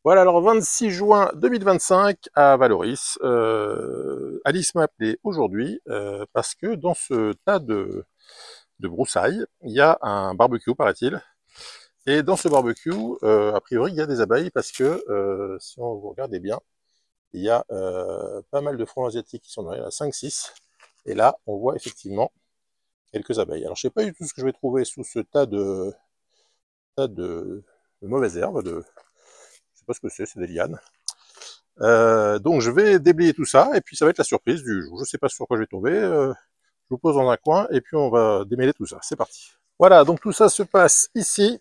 Voilà, alors 26 juin 2025 à Valoris, Alice m'a appelé aujourd'hui parce que dans ce tas de broussailles, il y a un barbecue, paraît-il. Et dans ce barbecue, a priori, il y a des abeilles parce que, si on vous regardez bien, il y a pas mal de frelons asiatiques qui sont dans, il y en a 5-6. Et là, on voit effectivement quelques abeilles. Alors, je sais pas du tout ce que je vais trouver sous ce tas de mauvaises herbes, je sais pas ce que c'est des lianes. Donc je vais déblayer tout ça et puis ça va être la surprise du jour. Je sais pas sur quoi je vais tomber. Je vous pose dans un coin et puis on va démêler tout ça. C'est parti. Voilà, donc tout ça se passe ici.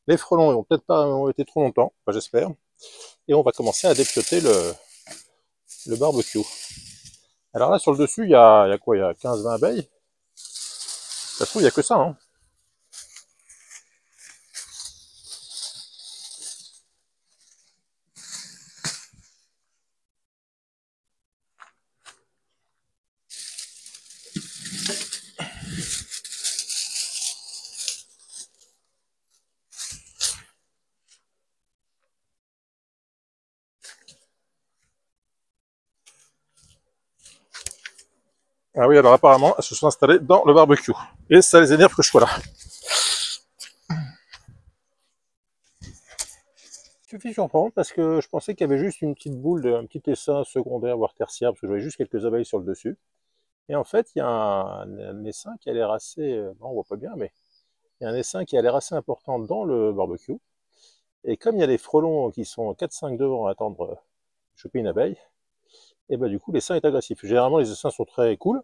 Les frelons ont peut-être pas été trop longtemps, enfin, j'espère. Et on va commencer à dépioter le barbecue. Alors là sur le dessus, il y a quoi? Il y a 15-20 abeilles. Ça se trouve, il n'y a que ça. Hein. Ah oui, alors apparemment, elles se sont installées dans le barbecue. Et ça les énerve que je sois là. Je suis surprendre parce que je pensais qu'il y avait juste une petite boule, un petit essaim secondaire, voire tertiaire, parce que je voyais juste quelques abeilles sur le dessus. Et en fait, il y a un essaim qui a l'air assez, bon, on voit pas bien, mais il y a un essaim qui a l'air assez important dans le barbecue. Et comme il y a des frelons qui sont 4-5 devant à attendre choper une abeille, et ben du coup l'essaim est agressif. Généralement les essaims sont très cool,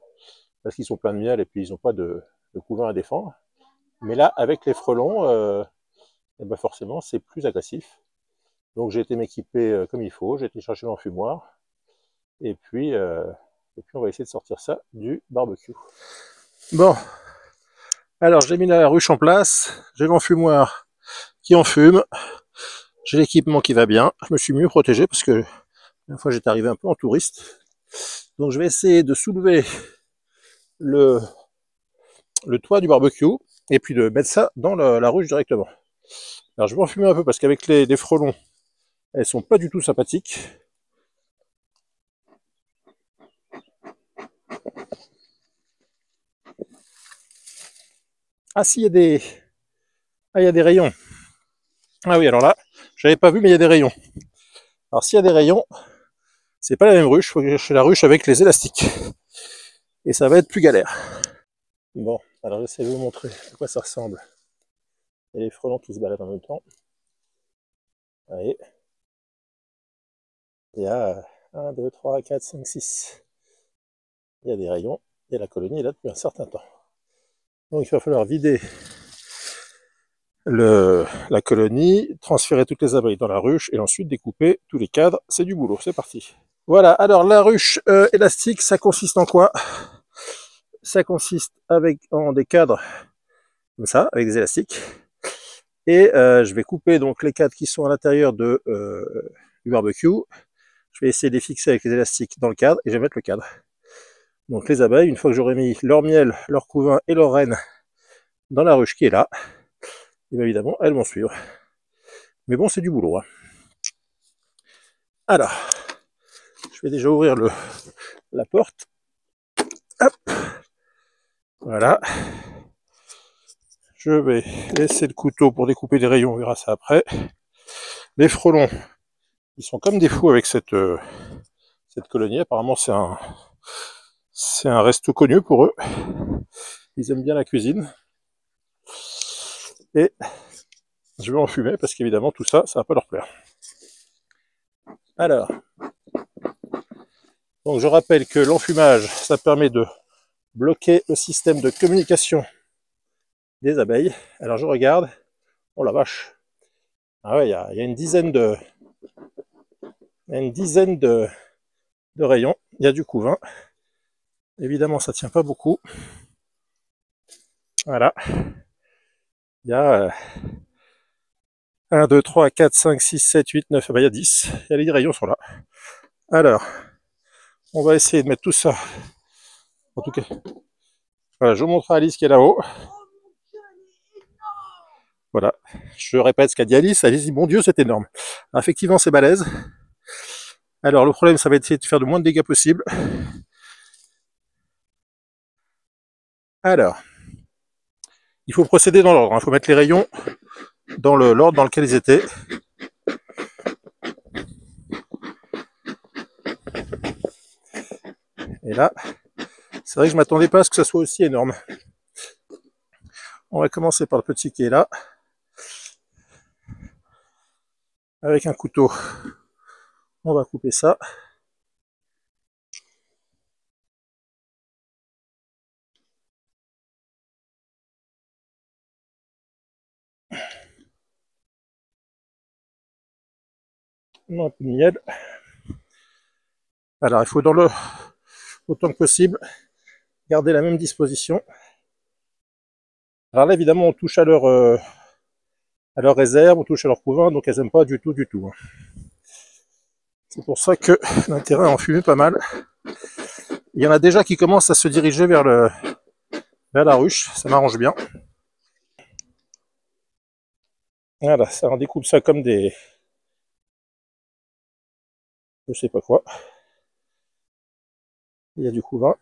parce qu'ils sont pleins de miel et puis ils n'ont pas de couvain à défendre. Mais là, avec les frelons, et ben forcément c'est plus agressif. Donc j'ai été m'équiper comme il faut, j'ai été chercher l'enfumoir, et puis, on va essayer de sortir ça du barbecue. Bon, alors j'ai mis la ruche en place, j'ai l'enfumoir qui enfume, j'ai l'équipement qui va bien, je me suis mieux protégé parce que la fois j'étais arrivé un peu en touriste. Donc je vais essayer de soulever le, le toit du barbecue et puis de mettre ça dans la ruche directement. Alors je vais enfumer un peu parce qu'avec les frelons, elles sont pas du tout sympathiques. Ah si, il y a des... Ah, il y a des rayons. Ah oui, alors là, j'avais pas vu, mais il y a des rayons. Alors s'il y a des rayons, c'est pas la même ruche, il faut que je fasse la ruche avec les élastiques. Et ça va être plus galère. Bon, alors j'essaie de vous montrer à quoi ça ressemble. Il y a les frelons qui se baladent en même temps. Allez. Il y a 1, 2, 3, 4, 5, 6. Il y a des rayons et la colonie est là depuis un certain temps. Donc il va falloir vider la colonie, transférer toutes les abeilles dans la ruche et ensuite découper tous les cadres. C'est du boulot, c'est parti. Voilà, alors la ruche élastique, ça consiste en quoi? Ça consiste en des cadres comme ça, avec des élastiques. Et je vais couper donc les cadres qui sont à l'intérieur du barbecue. Je vais essayer de les fixer avec les élastiques dans le cadre et je vais mettre le cadre. Donc les abeilles, une fois que j'aurai mis leur miel, leur couvain et leur reine dans la ruche qui est là, et bien évidemment, elles vont suivre. Mais bon, c'est du boulot. Hein. Alors, je vais déjà ouvrir la porte. Hop. Voilà. Je vais laisser le couteau pour découper les rayons, on verra ça après. Les frelons, ils sont comme des fous avec cette colonie. Apparemment, c'est un resto connu pour eux. Ils aiment bien la cuisine. Et je vais enfumer parce qu'évidemment, tout ça, ça va pas leur plaire. Alors, donc je rappelle que l'enfumage, ça permet de bloquer le système de communication des abeilles. Alors je regarde. Oh la vache. Ah ouais, il y a une dizaine de rayons. Il y a du couvain. Évidemment, ça tient pas beaucoup. Voilà. Il y a 1, 2, 3, 4, 5, 6, 7, 8, 9. Ah bah, il y a 10. Et les rayons sont là. Alors, on va essayer de mettre tout ça. En tout cas, voilà, je vous montre à Alice qui est là-haut. Voilà. Je répète ce qu'a dit Alice. Alice dit, mon Dieu, c'est énorme. Alors, effectivement, c'est balèze. Alors, le problème, ça va être de faire le moins de dégâts possible. Alors, il faut procéder dans l'ordre. Il faut mettre les rayons dans l'ordre dans lequel ils étaient. Et là, c'est vrai que je m'attendais pas à ce que ça soit aussi énorme. On va commencer par le petit qui est là. Avec un couteau, on va couper ça. On a un peu de miel. Alors, il faut autant que possible garder la même disposition. Alors là, évidemment, on touche à leur réserve, on touche à leur couvain, donc elles n'aiment pas du tout. C'est pour ça que l'intérêt à en fumer pas mal. Il y en a déjà qui commencent à se diriger vers la ruche, ça m'arrange bien. Voilà, ça en découpe ça comme des... je sais pas quoi. Il y a du couvain.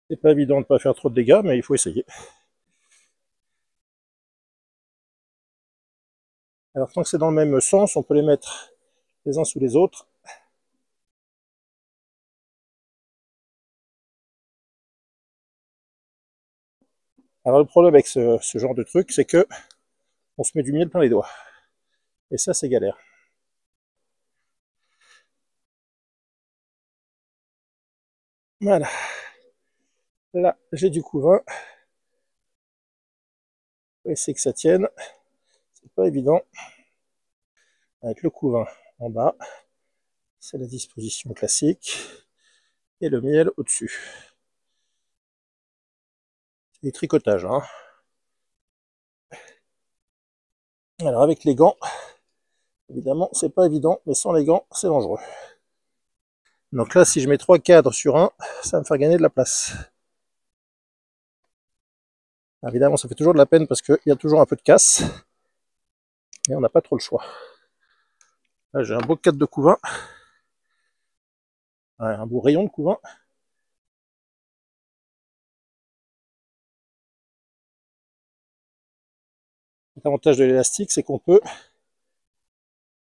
C'est pas évident de ne pas faire trop de dégâts, mais il faut essayer. Alors tant que c'est dans le même sens, on peut les mettre les uns sous les autres. Alors le problème avec ce genre de truc, c'est que on se met du miel plein les doigts. Et ça, c'est galère. Voilà. Là, j'ai du couvain. On va essayer que ça tienne. C'est pas évident. Avec le couvain en bas, c'est la disposition classique. Et le miel au-dessus. C'est du tricotage, hein. Alors avec les gants, évidemment, c'est pas évident, mais sans les gants, c'est dangereux. Donc là, si je mets 3 cadres sur un, ça va me faire gagner de la place. Alors évidemment, ça fait toujours de la peine parce qu'il y a toujours un peu de casse. Et on n'a pas trop le choix. Là, j'ai un beau cadre de couvain. Ouais, un beau rayon de couvain. L'avantage de l'élastique, c'est qu'on peut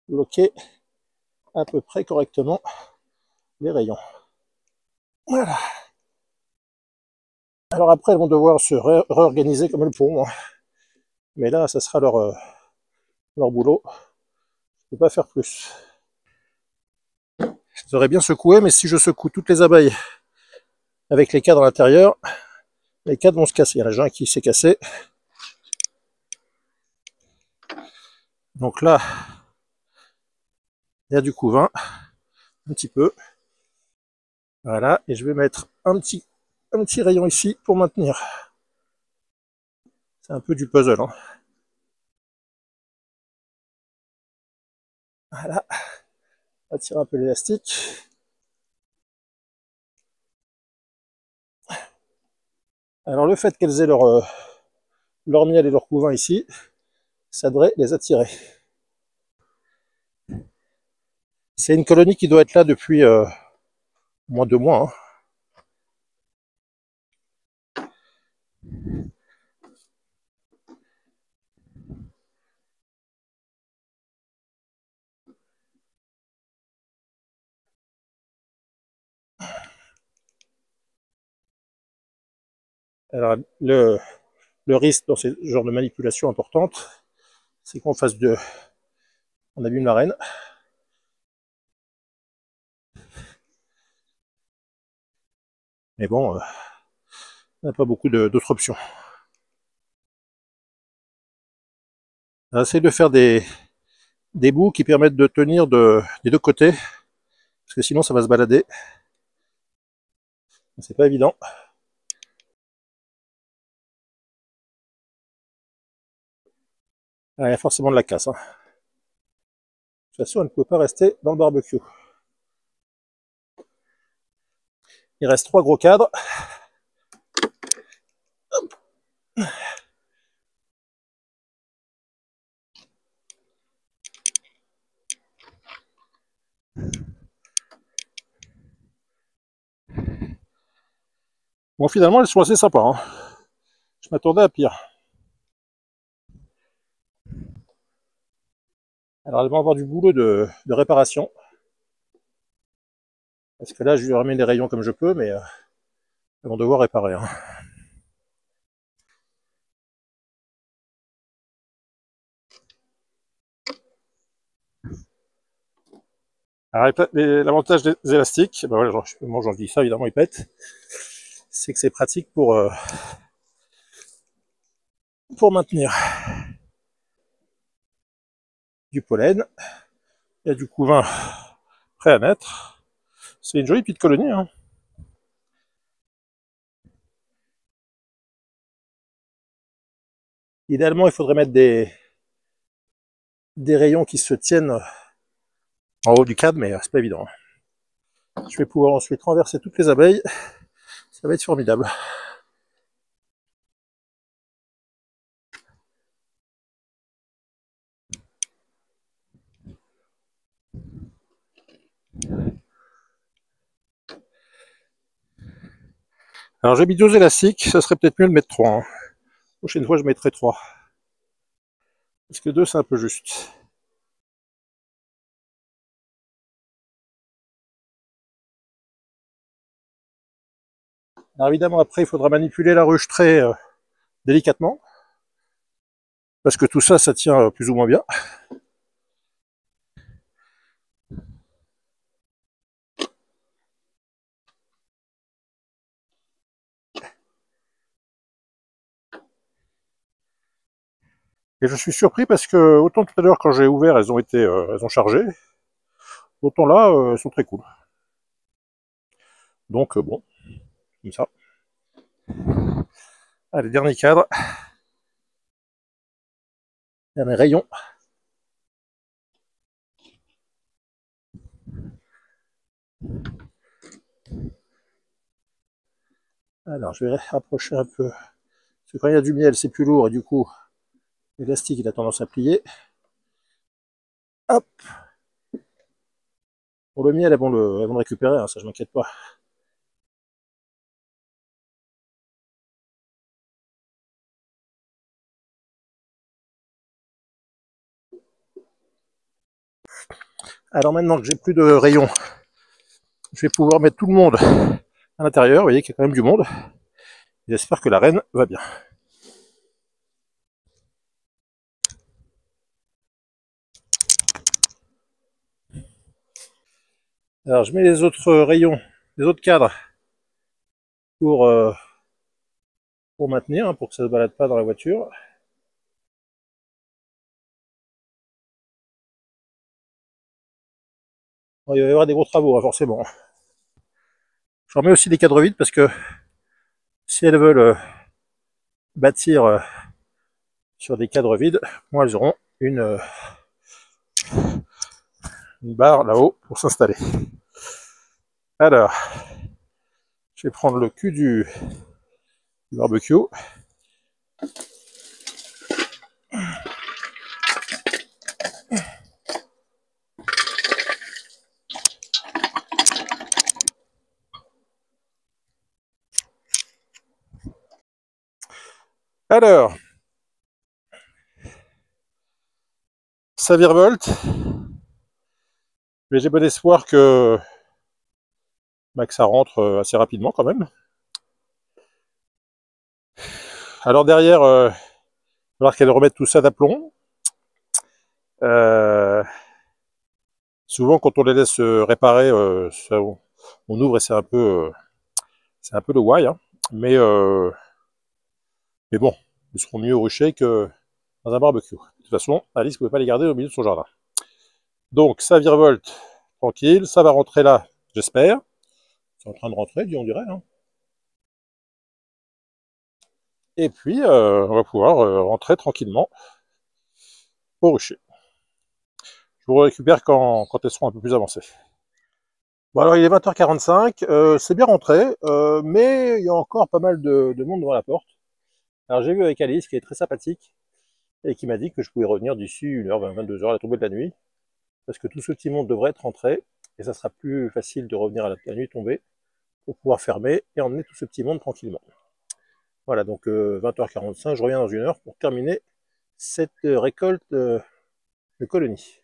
bloquer à peu près correctement les rayons. Voilà. Alors après, elles vont devoir se réorganiser comme elles pourront. Mais là, ça sera leur boulot. Je ne peux pas faire plus. Je devrais bien secouer, mais si je secoue toutes les abeilles avec les cadres à l'intérieur, les cadres vont se casser. Il y en a déjà un qui s'est cassé. Donc là, il y a du couvain, un petit peu. Voilà, et je vais mettre un petit rayon ici pour maintenir. C'est un peu du puzzle, hein. Voilà, on va tirer un peu l'élastique. Alors le fait qu'elles aient leur miel et leur couvain ici, ça devrait les attirer. C'est une colonie qui doit être là depuis au moins 2 mois, hein. Alors le risque dans ce genre de manipulation importante, c'est qu'on on abîme la reine. Mais bon, on n'a pas beaucoup d'autres options. J'essaie de faire des bouts qui permettent de tenir des 2 côtés, parce que sinon ça va se balader. C'est pas évident. Ah, il y a forcément de la casse, hein. De toute façon, elle ne pouvait pas rester dans le barbecue. Il reste 3 gros cadres. Bon, finalement, elles sont assez sympas, hein. Je m'attendais à pire. Alors, elles vont avoir du boulot de réparation. Parce que là, je lui ramène les rayons comme je peux, mais elles vont devoir réparer, hein. Alors, l'avantage des élastiques, ben voilà, j'en dis ça, évidemment, ils pètent. C'est que c'est pratique pour maintenir du pollen. Il y a du couvain prêt à naître. C'est une jolie petite colonie, hein. Idéalement, il faudrait mettre des rayons qui se tiennent en haut du cadre, mais c'est pas évident. Je vais pouvoir ensuite renverser toutes les abeilles. Ça va être formidable. Alors j'ai mis 2 élastiques, ça serait peut-être mieux de mettre 3, hein. La prochaine fois, je mettrai 3. Parce que 2, c'est un peu juste. Alors évidemment, après, il faudra manipuler la ruche très délicatement. Parce que tout ça, ça tient plus ou moins bien. Et je suis surpris parce que, autant tout à l'heure, quand j'ai ouvert, elles ont chargé. Autant là, elles sont très cool. Donc, bon, comme ça. Allez, dernier cadre. Dernier rayon. Alors, je vais rapprocher un peu. Parce que quand il y a du miel, c'est plus lourd et du coup, l'élastique, il a tendance à plier. Hop. Pour le miel, elles vont le récupérer, hein, ça je m'inquiète pas. Alors maintenant que j'ai plus de rayons, je vais pouvoir mettre tout le monde à l'intérieur. Vous voyez qu'il y a quand même du monde. J'espère que la reine va bien. Alors je mets les autres rayons, les autres cadres pour, euh, pour maintenir, hein, pour que ça ne se balade pas dans la voiture. Bon, il va y avoir des gros travaux, hein, forcément. Je remets aussi des cadres vides parce que si elles veulent bâtir sur des cadres vides, moi elles auront une barre là-haut pour s'installer. Alors, je vais prendre le cul du barbecue. Alors, ça virevolte, mais j'ai bon espoir que ça rentre assez rapidement quand même. Alors derrière, il va falloir qu'elle remette tout ça d'aplomb. Souvent, quand on les laisse réparer, on ouvre et c'est un peu le why, hein. Mais bon, ils seront mieux au rucher que dans un barbecue. De toute façon, Alice ne pouvait pas les garder au milieu de son jardin. Donc, ça virevolte tranquille, ça va rentrer là, j'espère. C'est en train de rentrer, on dirait, hein. Et puis, on va pouvoir rentrer tranquillement au rucher. Je vous récupère quand elles seront un peu plus avancées. Bon, alors il est 20h45, c'est bien rentré, mais il y a encore pas mal de monde devant la porte. Alors j'ai vu avec Alice, qui est très sympathique, et qui m'a dit que je pouvais revenir d'ici 1h, 22h à la tombée de la nuit, parce que tout ce petit monde devrait être rentré, et ça sera plus facile de revenir à la nuit tombée pour pouvoir fermer et emmener tout ce petit monde tranquillement. Voilà, donc 20h45, je reviens dans 1 heure pour terminer cette récolte de colonies.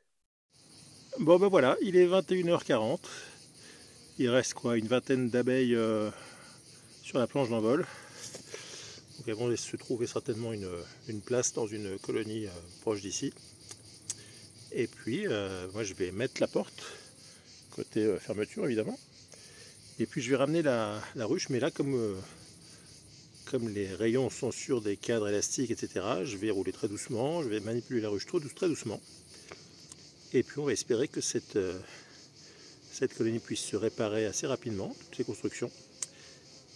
Bon ben voilà, il est 21h40. Il reste quoi, une vingtaine d'abeilles sur la planche d'envol. Donc elles vont se trouver certainement une place dans une colonie proche d'ici. Et puis moi je vais mettre la porte, côté fermeture évidemment. Et puis je vais ramener la ruche, mais là comme les rayons sont sur des cadres élastiques, etc., je vais rouler très doucement, je vais manipuler la ruche très doucement. Et puis on va espérer que cette colonie puisse se réparer assez rapidement, toutes ces constructions,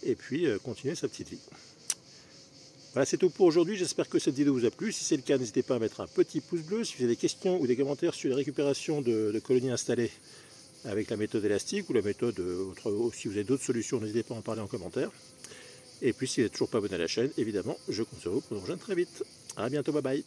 et puis continuer sa petite vie. Voilà, c'est tout pour aujourd'hui. J'espère que cette vidéo vous a plu. Si c'est le cas, n'hésitez pas à mettre un petit pouce bleu. Si vous avez des questions ou des commentaires sur les récupérations de colonies installées avec la méthode élastique ou la méthode, si vous avez d'autres solutions, n'hésitez pas à en parler en commentaire. Et puis si vous n'êtes toujours pas abonné à la chaîne, évidemment, je compte sur vous pour nous rejoindre très vite. A bientôt, bye bye.